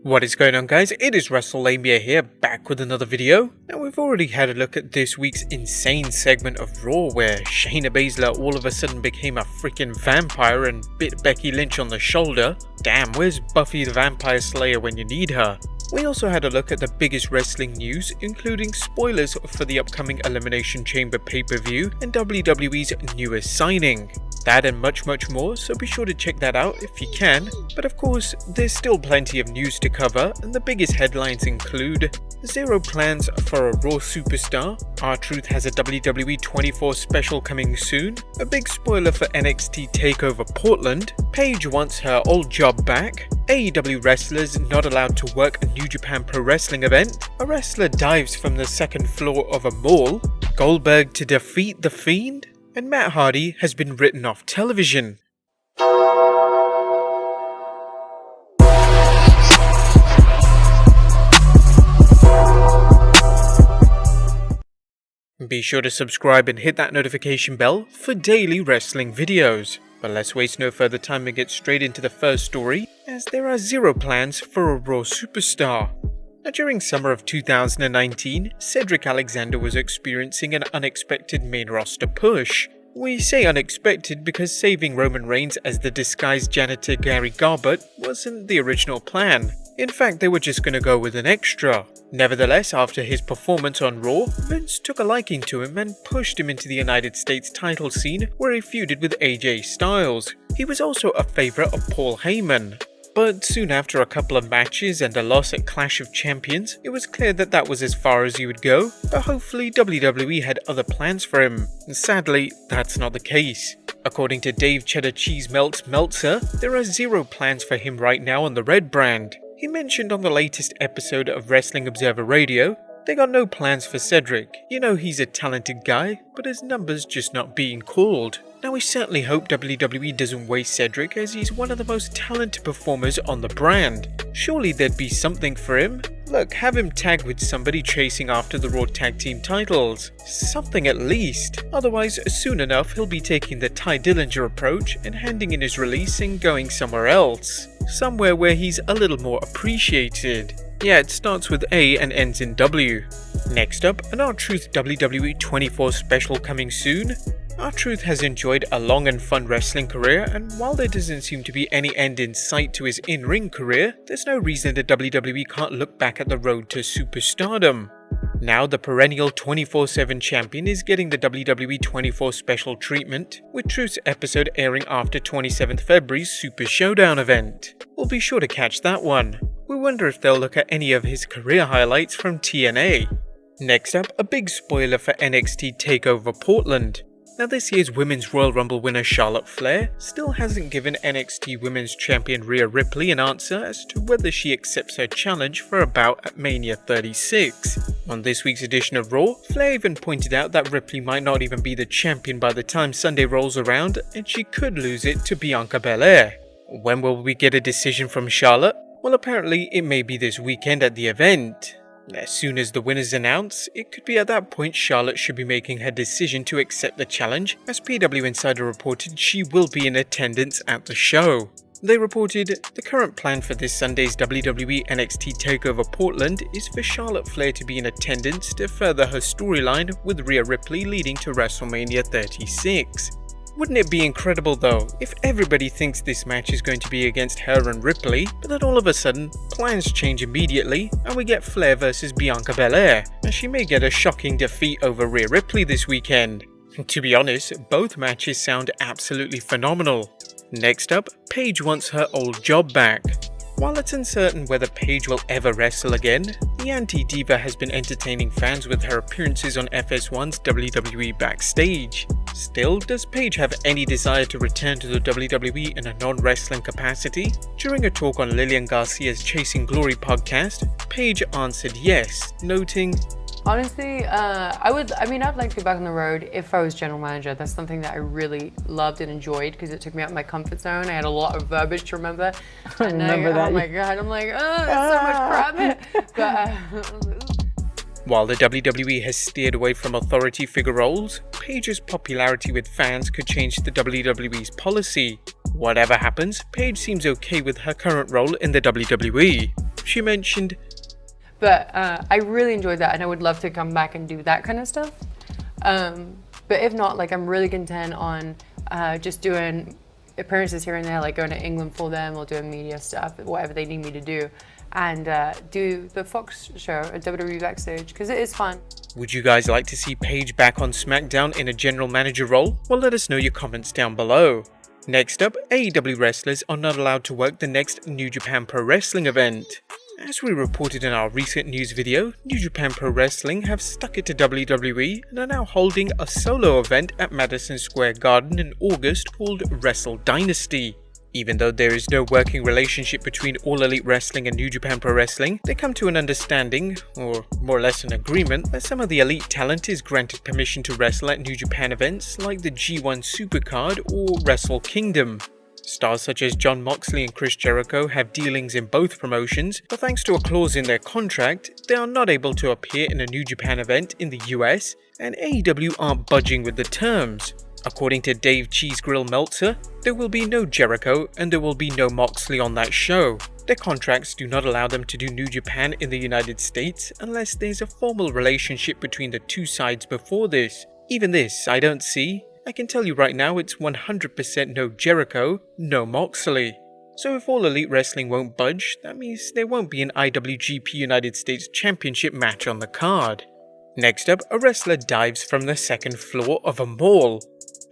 What is going on, guys? It is Wrestlelamia here, back with another video. Now, we've already had a look at this week's insane segment of Raw where Shayna Baszler all of a sudden became a freaking vampire and bit Becky Lynch on the shoulder. Damn, where's Buffy the Vampire Slayer when you need her? We also had a look at the biggest wrestling news, including spoilers for the upcoming Elimination Chamber pay-per-view and WWE's newest signing. That and much more, so be sure to check that out if you can. But of course, there's still plenty of news to cover, and the biggest headlines include zero plans for a Raw superstar, R-Truth has a WWE 24 special coming soon, a big spoiler for NXT Takeover Portland, Paige wants her old job back, AEW wrestlers not allowed to work a New Japan Pro Wrestling event, a wrestler dives from the second floor of a mall, Goldberg to defeat the Fiend, and Matt Hardy has been written off television. Be sure to subscribe and hit that notification bell for daily wrestling videos. But let's waste no further time and get straight into the first story, as there are zero plans for a Raw superstar. Now, during summer of 2019, Cedric Alexander was experiencing an unexpected main roster push. We say unexpected because saving Roman Reigns as the disguised janitor Gary Garbutt wasn't the original plan. In fact, they were just going to go with an extra. Nevertheless, after his performance on Raw, Vince took a liking to him and pushed him into the United States title scene where he feuded with AJ Styles. He was also a favourite of Paul Heyman. But soon after a couple of matches and a loss at Clash of Champions, it was clear that that was as far as he would go, but hopefully WWE had other plans for him. Sadly, that's not the case. According to Dave Cheddar Cheese Meltzer, there are zero plans for him right now on the Red brand. He mentioned on the latest episode of Wrestling Observer Radio, they got no plans for Cedric. You know, he's a talented guy, but his number's just not being called. Now, we certainly hope WWE doesn't waste Cedric, as he's one of the most talented performers on the brand. Surely there'd be something for him. Look, have him tag with somebody chasing after the Raw Tag Team titles. Something at least. Otherwise, soon enough, he'll be taking the Ty Dillinger approach and handing in his release and going somewhere else. Somewhere where he's a little more appreciated. Yeah, it starts with A and ends in W. Next up, an R-Truth WWE 24 special coming soon. R-Truth has enjoyed a long and fun wrestling career, and while there doesn't seem to be any end in sight to his in-ring career, there's no reason that WWE can't look back at the road to superstardom. Now the perennial 24/7 champion is getting the WWE 24 special treatment, with Truth's episode airing after 27th February's Super Showdown event. We'll be sure to catch that one. We wonder if they'll look at any of his career highlights from TNA. Next up, a big spoiler for NXT Takeover Portland. Now, this year's Women's Royal Rumble winner Charlotte Flair still hasn't given NXT Women's Champion Rhea Ripley an answer as to whether she accepts her challenge for a bout at Mania 36. On this week's edition of Raw, Flair even pointed out that Ripley might not even be the champion by the time Sunday rolls around, and she could lose it to Bianca Belair. When will we get a decision from Charlotte? Well, apparently it may be this weekend at the event. As soon as the winners announce, it could be at that point Charlotte should be making her decision to accept the challenge, as PW Insider reported she will be in attendance at the show. They reported, the current plan for this Sunday's WWE NXT TakeOver Portland is for Charlotte Flair to be in attendance to further her storyline with Rhea Ripley leading to WrestleMania 36. Wouldn't it be incredible though, if everybody thinks this match is going to be against her and Ripley, but then all of a sudden, plans change immediately and we get Flair versus Bianca Belair, and she may get a shocking defeat over Rhea Ripley this weekend. To be honest, both matches sound absolutely phenomenal. Next up, Paige wants her old job back. While it's uncertain whether Paige will ever wrestle again, the anti-diva has been entertaining fans with her appearances on FS1's WWE Backstage. Still, does Paige have any desire to return to the WWE in a non-wrestling capacity? During a talk on Lillian Garcia's Chasing Glory podcast, Paige answered yes, noting, honestly, I'd like to go back on the road if I was general manager. That's something that I really loved and enjoyed because it took me out of my comfort zone. I had a lot of verbiage to remember. And remember that. Oh my god, I'm like, oh, there's so much crap. While the WWE has steered away from authority figure roles, Paige's popularity with fans could change the WWE's policy. Whatever happens, Paige seems okay with her current role in the WWE. she mentioned. But I really enjoyed that, and I would love to come back and do that kind of stuff. But if not, like, I'm really content on just doing appearances here and there, like going to England for them or doing media stuff, whatever they need me to do, and do the Fox show at WWE Backstage, because it is fun. Would you guys like to see Paige back on SmackDown in a general manager role? Well, let us know your comments down below. Next up, AEW wrestlers are not allowed to work the next New Japan Pro Wrestling event. As we reported in our recent news video, New Japan Pro Wrestling have stuck it to WWE and are now holding a solo event at Madison Square Garden in August called Wrestle Dynasty. Even though there is no working relationship between All Elite Wrestling and New Japan Pro Wrestling, they come to an understanding, or more or less an agreement, that some of the elite talent is granted permission to wrestle at New Japan events like the G1 Supercard or Wrestle Kingdom. Stars such as Jon Moxley and Chris Jericho have dealings in both promotions, but thanks to a clause in their contract, they are not able to appear in a New Japan event in the US, and AEW aren't budging with the terms. According to Dave Cheese Grill Meltzer, there will be no Jericho and there will be no Moxley on that show. Their contracts do not allow them to do New Japan in the United States unless there's a formal relationship between the two sides before this. Even this, I don't see. I can tell you right now it's 100% no Jericho, no Moxley. So if All Elite Wrestling won't budge, that means there won't be an IWGP United States Championship match on the card. Next up, a wrestler dives from the second floor of a mall.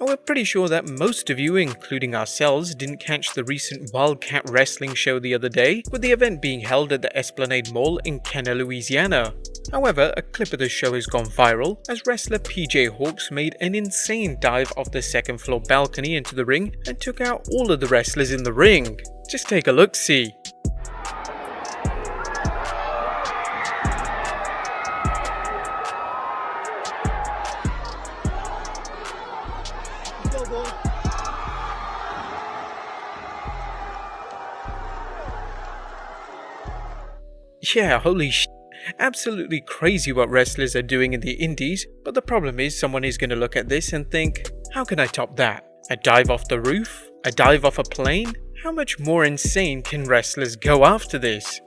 And we're pretty sure that most of you, including ourselves, didn't catch the recent Wildcat Wrestling show the other day, with the event being held at the Esplanade Mall in Kenner, Louisiana. However, a clip of the show has gone viral as wrestler PJ Hawks made an insane dive off the second floor balcony into the ring and took out all of the wrestlers in the ring. Just take a look-see. Yeah, holy sh*. Absolutely crazy what wrestlers are doing in the indies, but the problem is someone is going to look at this and think, how can I top that? A dive off the roof? A dive off a plane? How much more insane can wrestlers go after this?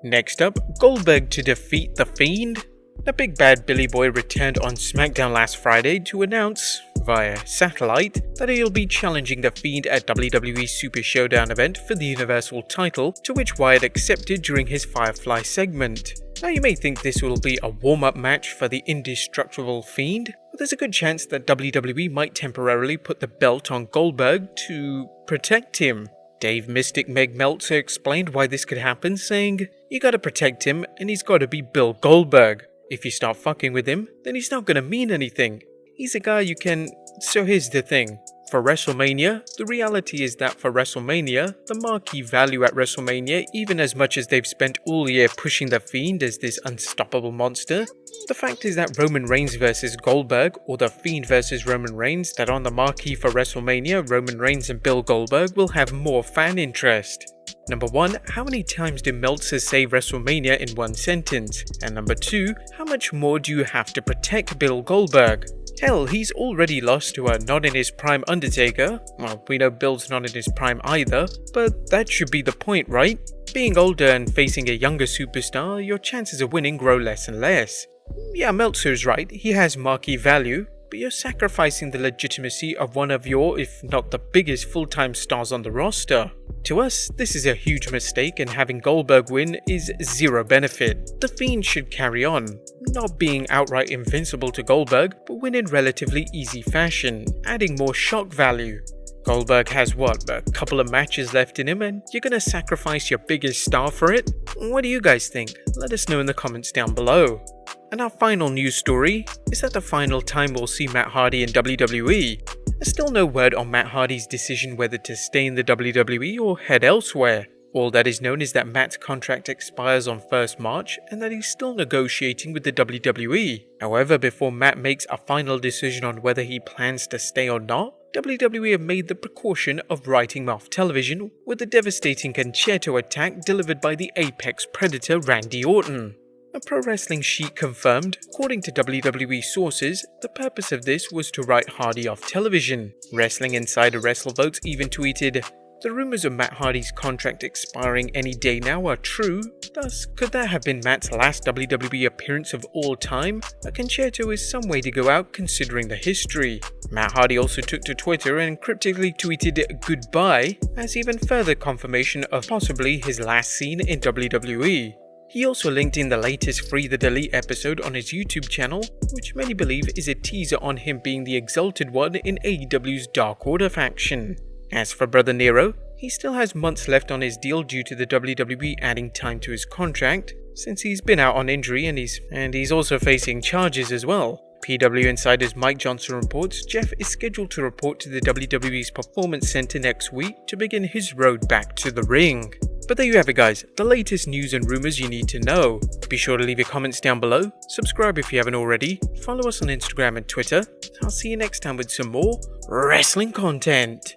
Next up, Goldberg to defeat the Fiend. The big bad Billy Boy returned on SmackDown last Friday to announce, via satellite, that he'll be challenging the Fiend at WWE Super Showdown event for the Universal title, to which Wyatt accepted during his Firefly segment. Now you may think this will be a warm-up match for the indestructible Fiend, but there's a good chance that WWE might temporarily put the belt on Goldberg to protect him. Dave Mystic Meg Meltzer explained why this could happen, saying, "You gotta protect him and he's gotta be Bill Goldberg. If you start fucking with him, then he's not gonna mean anything. He's a guy you can..." So here's the thing. For WrestleMania, the reality is that for WrestleMania, the marquee value at WrestleMania, even as much as they've spent all year pushing the Fiend as this unstoppable monster, the fact is that Roman Reigns versus Goldberg, or the Fiend versus Roman Reigns, that on the marquee for WrestleMania, Roman Reigns and Bill Goldberg will have more fan interest. Number 1, how many times do Meltzer say WrestleMania in one sentence? And number 2, how much more do you have to protect Bill Goldberg? Hell, he's already lost to a not-in-his-prime Undertaker. Well, we know Bill's not in his prime either, but that should be the point, right? Being older and facing a younger superstar, your chances of winning grow less and less. Yeah, Meltzer's right, he has marquee value, but you're sacrificing the legitimacy of one of your, if not the biggest full-time stars on the roster. To us, this is a huge mistake, and having Goldberg win is zero benefit. The Fiend should carry on, not being outright invincible to Goldberg, but win in relatively easy fashion, adding more shock value. Goldberg has what, a couple of matches left in him, and you're gonna sacrifice your biggest star for it? What do you guys think? Let us know in the comments down below. And our final news story is that the final time we'll see Matt Hardy in WWE. There's still no word on Matt Hardy's decision whether to stay in the WWE or head elsewhere. All that is known is that Matt's contract expires on 1st March and that he's still negotiating with the WWE. However, before Matt makes a final decision on whether he plans to stay or not, WWE have made the precaution of writing him off television with a devastating concerto attack delivered by the apex predator Randy Orton. A Pro Wrestling Sheet confirmed, according to WWE sources, the purpose of this was to write Hardy off television. Wrestling Insider WrestleVotes even tweeted, The rumors of Matt Hardy's contract expiring any day now are true, thus could that have been Matt's last WWE appearance of all time? A concerto is some way to go out considering the history. Matt Hardy also took to Twitter and cryptically tweeted "goodbye" as even further confirmation of possibly his last scene in WWE. He also linked in the latest Free the Delete episode on his YouTube channel, which many believe is a teaser on him being the Exalted One in AEW's Dark Order faction. As for Brother Nero, he still has months left on his deal due to the WWE adding time to his contract, since he's been out on injury and he's also facing charges as well. PW Insider's Mike Johnson reports Jeff is scheduled to report to the WWE's Performance Center next week to begin his road back to the ring. But there you have it guys, the latest news and rumors you need to know. Be sure to leave your comments down below, subscribe if you haven't already, follow us on Instagram and Twitter. I'll see you next time with some more wrestling content.